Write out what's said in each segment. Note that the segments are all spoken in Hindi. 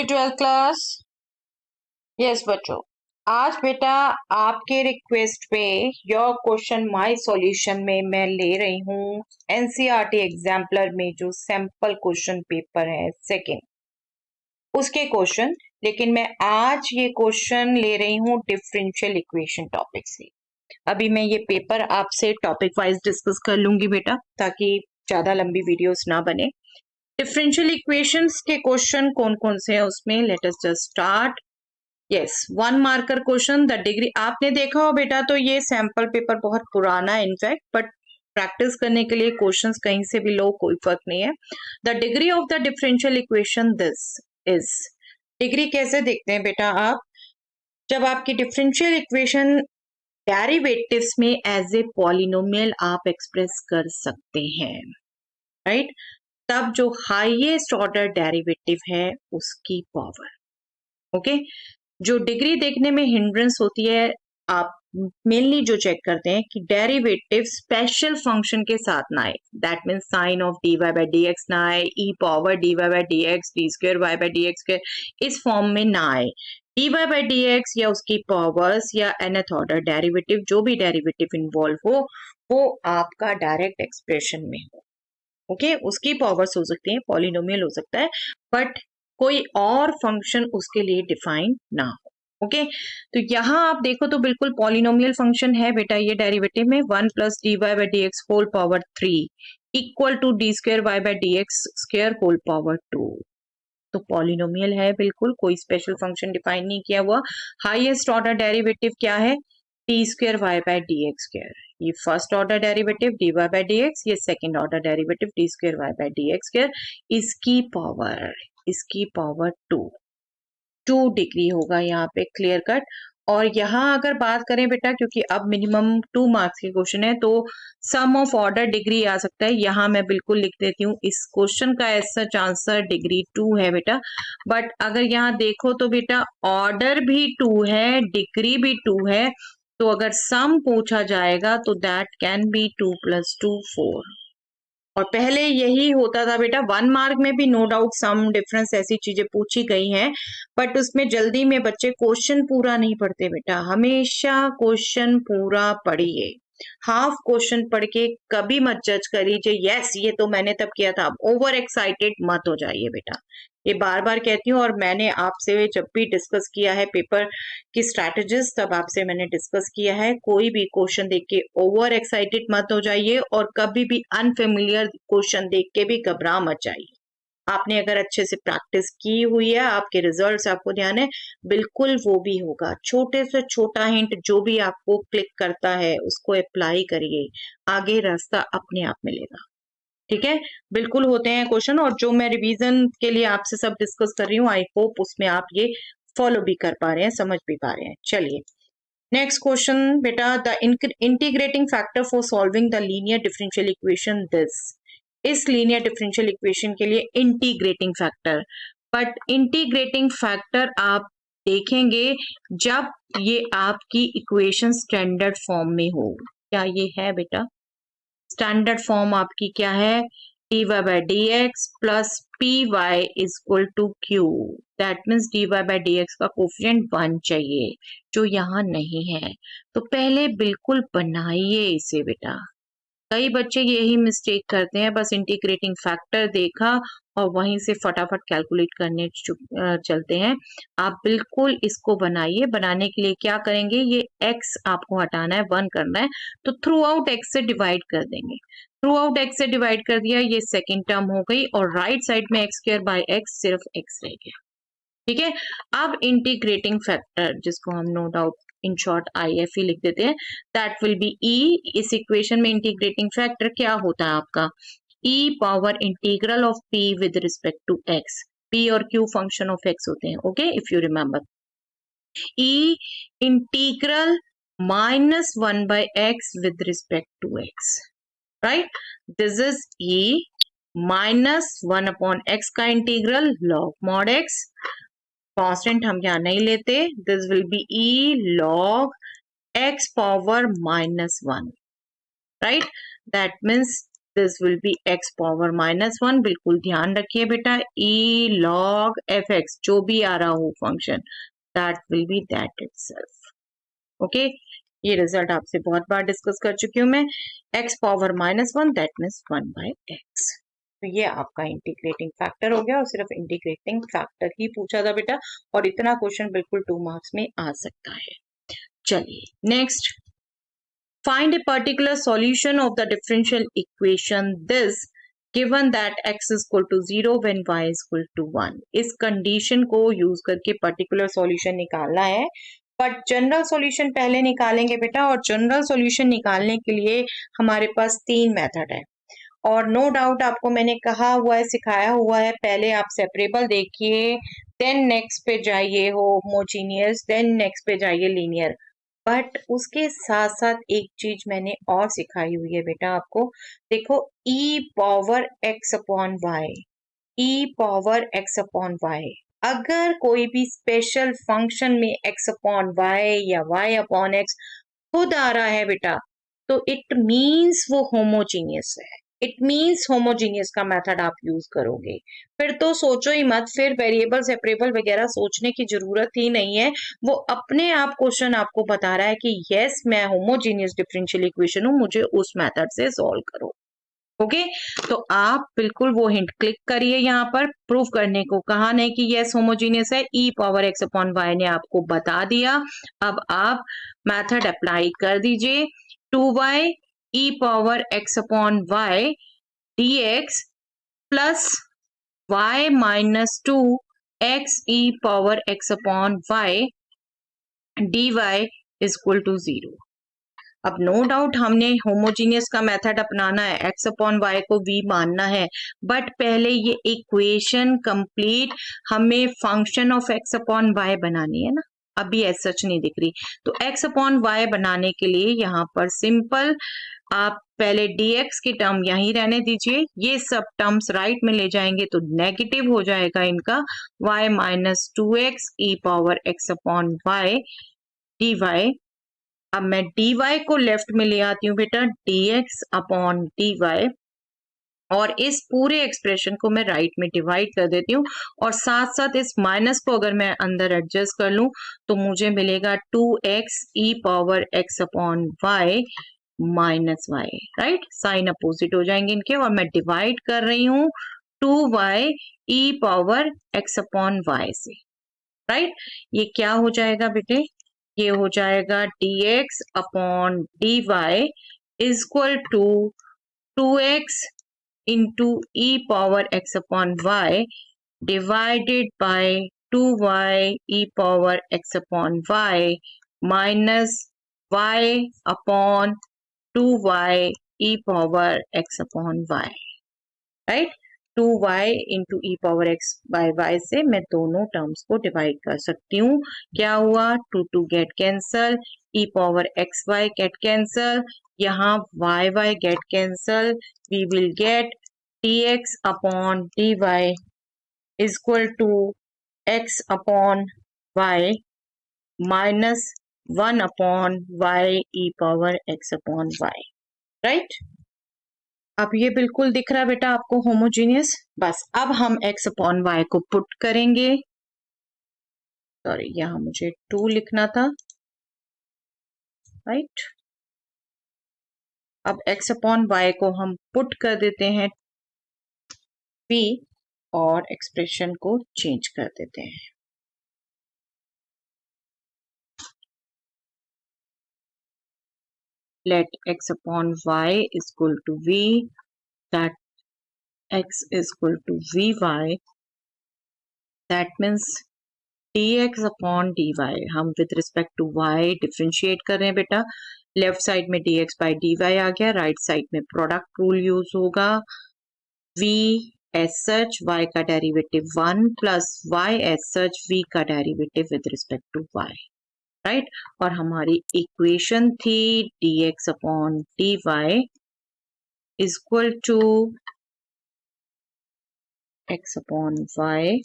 Ready 12th class? यस बच्चों, आज बेटा आपके रिक्वेस्ट पे योर क्वेश्चन माय सॉल्यूशन में मैं ले रही हूँ एनसीईआरटी एग्जाम्पलर में जो सैंपल क्वेश्चन पेपर है सेकंड, उसके क्वेश्चन। लेकिन मैं आज ये क्वेश्चन ले रही हूँ डिफरेंशियल इक्वेशन टॉपिक से। अभी मैं ये पेपर आपसे टॉपिक वाइज डिस्कस कर लूंगी बेटा, ताकि ज्यादा लंबी वीडियोस ना बने। डिफरेंशियल इक्वेशंस के क्वेश्चन कौन कौन से हैं उसमें, let us just start. Yes, 1 marker question, the degree. आपने देखा हो बेटा, तो ये सैंपल पेपर बहुत पुराना है इनफैक्ट, बट प्रैक्टिस करने के लिए क्वेश्चंस कहीं से भी लो, कोई फर्क नहीं है। The degree of the differential equation this is. Degree कैसे देखते हैं बेटा आप? जब आपकी डिफरेंशियल इक्वेशन डेरिवेटिव्स में एज ए पॉलिनोमियल आप एक्सप्रेस कर सकते हैं, राइट? तब जो हाईएस्ट ऑर्डर डेरिवेटिव है उसकी पावर, ओके? जो डिग्री देखने में हिंड्रेंस होती है, आप मेनली जो चेक करते हैं कि डेरिवेटिव स्पेशल फंक्शन के साथ ना आए, that means sign of d y by d x ना आए, e power d y by d x, d square y by d x square, इस फॉर्म में ना आए। D y by d x या उसकी पावर्स या nth ऑर्डर डेरिवेटिव, जो भी डेरिवेटिव इन्वॉल्व हो, वो आपका डायरेक्ट एक्सप्रेशन में हो, ओके? उसकी पावर्स हो सकती हैं, पॉलिनोमियल हो सकता है, बट कोई और फंक्शन उसके लिए डिफाइन ना हो, ओके? तो यहाँ आप देखो तो बिल्कुल पॉलिनोमियल फंक्शन है बेटा ये डेरिवेटिव में, 1 plus d y by d x whole power 3 equal to d square y by d x square whole power 2। तो पॉलिनोमियल है बिल्कुल, कोई स्पेशल फंक्शन डिफाइन नहीं किया हुआ। हाईएस्ट ऑर्डर डेरिवेटिव क्या है? D square y by d x square. ये first order derivative d y by d x, ये second order derivative d square y by d x square. इसकी पावर 2 डिग्री होगा यहाँ पे, क्लियर कट। और यहाँ अगर बात करें बेटा, क्योंकि अब मिनिमम 2 मार्क्स के क्वेश्चन है, तो सम ऑफ ऑर्डर डिग्री आ सकता है। यहाँ मैं बिल्कुल लिख देती हूँ, इस क्वेश्चन का ऐसा आंसर डिग्री 2 है बेटा। बट अगर यहाँ देखो तो बेटा ऑर्डर भी 2 है, डिग्री भी 2 है, तो अगर सम पूछा जाएगा तो दैट कैन बी 2 + 2 4। और पहले यही होता था बेटा, 1 मार्क में भी नो डाउट सम डिफरेंस ऐसी चीजें पूछी गई हैं, बट उसमें जल्दी में बच्चे क्वेश्चन पूरा नहीं पढ़ते बेटा। हमेशा क्वेश्चन पूरा पढ़िए, हाफ क्वेश्चन पढ़ के कभी मत जज करिए यस ये तो मैंने तब किया था। ओवर एक्साइटेड मत हो जाइए बेटा, ये बार बार कहती हूँ। और मैंने आपसे जब भी डिस्कस किया है पेपर की स्ट्रैटेजीज, तब आपसे मैंने डिस्कस किया है, कोई भी क्वेश्चन देख के ओवर एक्साइटेड मत हो जाइए, और कभी भी अनफेमिलियर क्वेश्चन देख के भी घबरा मत जाइए। आपने अगर अच्छे से प्रैक्टिस की हुई है, आपके रिजल्ट्स आपको ध्यान है, बिल्कुल वो भी होगा। छोटे से छोटा हिंट जो भी आपको क्लिक करता है उसको अप्लाई करिए, आगे रास्ता अपने आप मिलेगा, ठीक है? बिल्कुल होते हैं क्वेश्चन, और जो मैं रिवीजन के लिए आपसे सब डिस्कस कर रही हूँ, आई होप उसमें आप ये फॉलो भी कर पा रहे हैं, समझ भी पा रहे हैं। चलिए नेक्स्ट क्वेश्चन बेटा, the integrating factor for solving the linear differential equation this. इस लीनियर डिफरेंशियल इक्वेशन के लिए integrating factor, but integrating factor आप देखेंगे जब ये आपकी इक्वेशन स्टैंडर्ड फॉर्म में हो। क्या ये है बेटा? स्टैंडर्ड फॉर्म आपकी क्या है? D y by d x plus p y is equal to q. That means d y by d x का कोफिशिएंट 1 चाहिए, जो यहाँ नहीं है। तो पहले बिल्कुल बनाइए इसे बेटा। कई बच्चे यही मिस्टेक करते हैं, बस इंटीग्रेटिंग फैक्टर देखा और वहीं से फटाफट कैलकुलेट करने चलते हैं। आप बिल्कुल इसको बनाइए। बनाने के लिए क्या करेंगे, ये x आपको हटाना है, 1 करना है, तो थ्रू आउट x से डिवाइड कर देंगे। थ्रू आउट x से डिवाइड कर दिया, ये सेकेंड टर्म हो गई, और राइट साइड में x स्क्वायर बाय x, सिर्फ x रह गया, ठीक है? अब इंटीग्रेटिंग फैक्टर, जिसको हम no doubt in short IF ही लिख देते हैं, दैट विल बी E। इस इक्वेशन में इंटीग्रेटिंग फैक्टर क्या होता है आपका? E power integral of P with respect to X। P और Q फंक्शन ऑफ X होते हैं, okay? If you remember, E integral -1 by X with respect to X, right? This is E -1 upon X का integral log mod X। Constant हम यहाँ नहीं लेते, this will be E log x power -1, right? That means this will B x power -1। बिल्कुल ध्यान रखिए बेटा, e log fx जो भी आ रहा हो function, that will B that itself. Okay, ये रिजल्ट आपसे बहुत बार डिस्कस कर चुकी हूँ मैं। x power -1 that means 1/x। तो ये आपका इंटीग्रेटिंग फैक्टर हो गया, और सिर्फ इंटीग्रेटिंग फैक्टर ही पूछा था बेटा, और इतना क्वेश्चन बिल्कुल 2 मार्क्स में आ सकता है। चलिए next, find a particular solution of the differential equation this given that x is equal to 0 when y is equal to 1। इस कंडीशन को यूज करके पर्टिकुलर सॉल्यूशन निकालना है, बट जनरल सॉल्यूशन पहले निकालेंगे बेटा। और जनरल सॉल्यूशन निकालने के लिए हमारे पास 3 मेथड है, और नो डाउट आपको मैंने कहा हुआ है, सिखाया हुआ है, पहले आप सेपरेबल देखिए, देन नेक्स्ट पे जाइए होमोजीनियस, देन नेक्स्ट पे जाइए लीनियर। बट उसके साथ साथ एक चीज मैंने और सिखाई हुई है बेटा आपको। देखो, e power x upon y, e power x upon y, अगर कोई भी स्पेशल फंक्शन में x अपॉन वाई या y अपॉन x खुद आ रहा है बेटा, तो इट मीन्स वो होमोजीनियस है। इट मीन्स होमोजीनियस का मेथड आप यूज करोगे, फिर तो सोचो ही मत, फिर वेरिएबल सेपरेबल वगैरह सोचने की जरूरत ही नहीं है। वो अपने आप क्वेश्चन आपको बता रहा है कि यस मैं होमोजीनियस डिफरेंशियल इक्वेशन हूं, मुझे उस मेथड से सॉल्व करो। ओके, तो आप बिल्कुल वो हिंट क्लिक करिए यहाँ पर, प्रूव करने को कहा नहीं कि यस होमोजीनियस है, e power x upon y ने आपको बता दिया। अब आप मेथड अप्लाई कर दीजिए, 2y e power x upon y dx plus y minus 2 x e power x upon y dy is equal to 0। अब नो डाउट हमने होमोजीनियस का मेथड अपनाना है, x अपॉन वाई को v मानना है, बट पहले ये इक्वेशन कंप्लीट हमें function of x upon y बनानी है ना, अभी ऐसा सच नहीं दिख रही। तो x अपॉन वाई बनाने के लिए यहाँ पर सिंपल आप पहले dx की टर्म यहीं रहने दीजिए, ये सब टर्म्स राइट में ले जाएंगे तो नेगेटिव हो जाएगा इनका, y minus 2x e power x upon y dy। अब मैं dy को लेफ्ट में ले आती हूँ बेटा, dx अपॉन dy, और इस पूरे एक्सप्रेशन को मैं राइट में डिवाइड कर देती हूँ, और साथ साथ इस माइनस को अगर मैं अंदर एडजस्ट कर लूं तो मुझे मिलेगा 2x e power x upon y minus y. Right, sign opposite हो जाएंगे इनके, और मैं डिवाइड कर रही हूँ 2y e power x upon y से। राइट, ये क्या हो जाएगा बेटे, ये हो जाएगा dx upon dy is equal to 2x into e power x upon y divided by 2y e power x upon y minus y upon 2y e power x upon y। Right, 2y into e power x by y से मैं दोनों टर्म्स को डिवाइड कर सकती हूँ। क्या हुआ, 2 get cancel, e power x y get cancel, यहाँ y y get cancel, we will get dx upon dy is equal to x upon y minus 1 upon y e power x upon y। Right, अब ये बिल्कुल दिख रहा है बेटा आपको होमोजीनियस। बस अब हम x अपॉन वाई को पुट करेंगे, सॉरी यहाँ मुझे 2 लिखना था। राइट, अब x अपॉन वाई को हम पुट कर देते हैं p, और एक्सप्रेशन को चेंज कर देते हैं। Let x upon y is equal to v, that x is equal to vy, that means dx upon dy हम with respect to y differentiate कर रहे हैं बेटा। लेफ्ट साइड में dx बाई dy आ गया, राइट साइड में प्रोडक्ट रूल यूज होगा, v एज सच y का derivative 1 plus y as such v का derivative with respect to y। Right, और हमारी इक्वेशन थी dx upon dy is equal to x upon y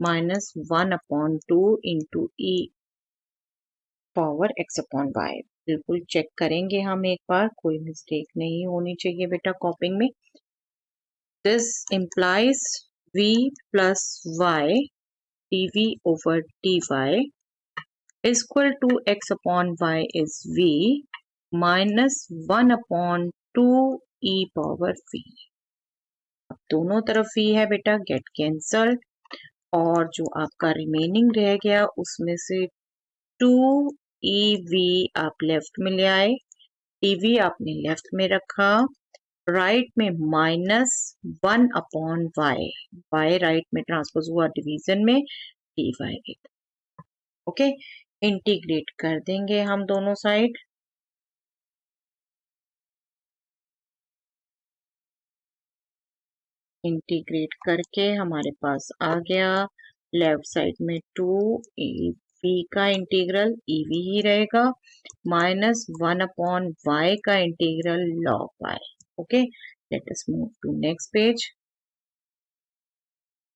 minus 1 upon 2 into e power x upon y। बिल्कुल चेक करेंगे हम एक बार, कोई मिस्टेक नहीं होनी चाहिए बेटा कॉपिंग में। This implies v plus y dv over dy is equal to x upon y is v minus 1 upon 2 e power v। अब दोनों तरफ v है बेटा, गेट कैंसल, और जो आपका रिमेनिंग रह गया उसमें से 2 ई वी आप लेफ्ट में ले आए, टीवी आपने लेफ्ट में रखा, राइट में minus 1 upon y, y right में ट्रांसपोज हुआ डिवीजन में, डी वाई। ओके, इंटीग्रेट कर देंगे हम दोनों साइड। इंटीग्रेट करके हमारे पास आ गया लेफ्ट साइड में 2 ई वी का इंटीग्रल ई वी ही रहेगा, माइनस 1 अपॉन वाई का integral log y. Okay, let us move to next page.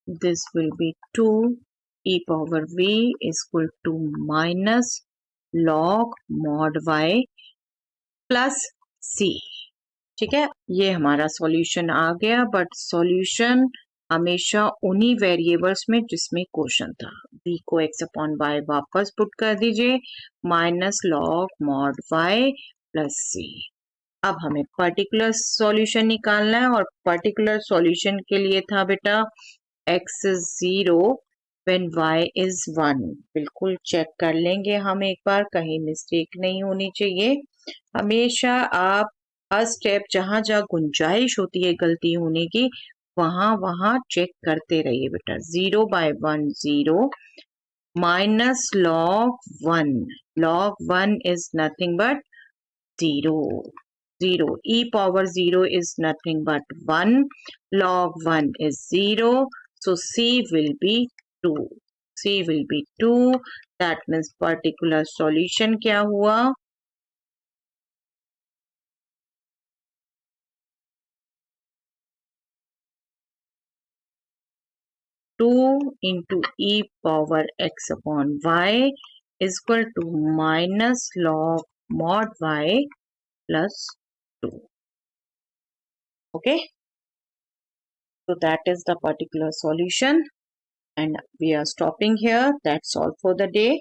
This will be 2 e power v is equal to minus log mod y plus c। ठीक है, ये हमारा सॉल्यूशन आ गया, बट सॉल्यूशन हमेशा उन्हीं वेरिएबल्स में जिसमें क्वेश्चन था। v को x अपॉन वाई वापस पुट कर दीजिए, minus log mod y plus c। अब हमें पर्टिकुलर सॉल्यूशन निकालना है, और पर्टिकुलर सॉल्यूशन के लिए था बेटा x is 0 when y is 1। बिल्कुल चेक कर लेंगे हम एक बार, कहीं मिस्टेक नहीं होनी चाहिए। हमेशा आप हर स्टेप जहां जहां गुंजाइश होती है गलती होने की, वहां वहां चेक करते रहिए बेटा। 0 by 1 0 minus log 1 is nothing but 0, 0 e power 0 is nothing but 1, log 1 is 0, so c will be 2, c will be 2, that means particular solution क्या हुआ, 2 into e power x upon y is equal to minus log mod y plus 2. Okay, so that is the particular solution, and we are stopping here. That's all for the day.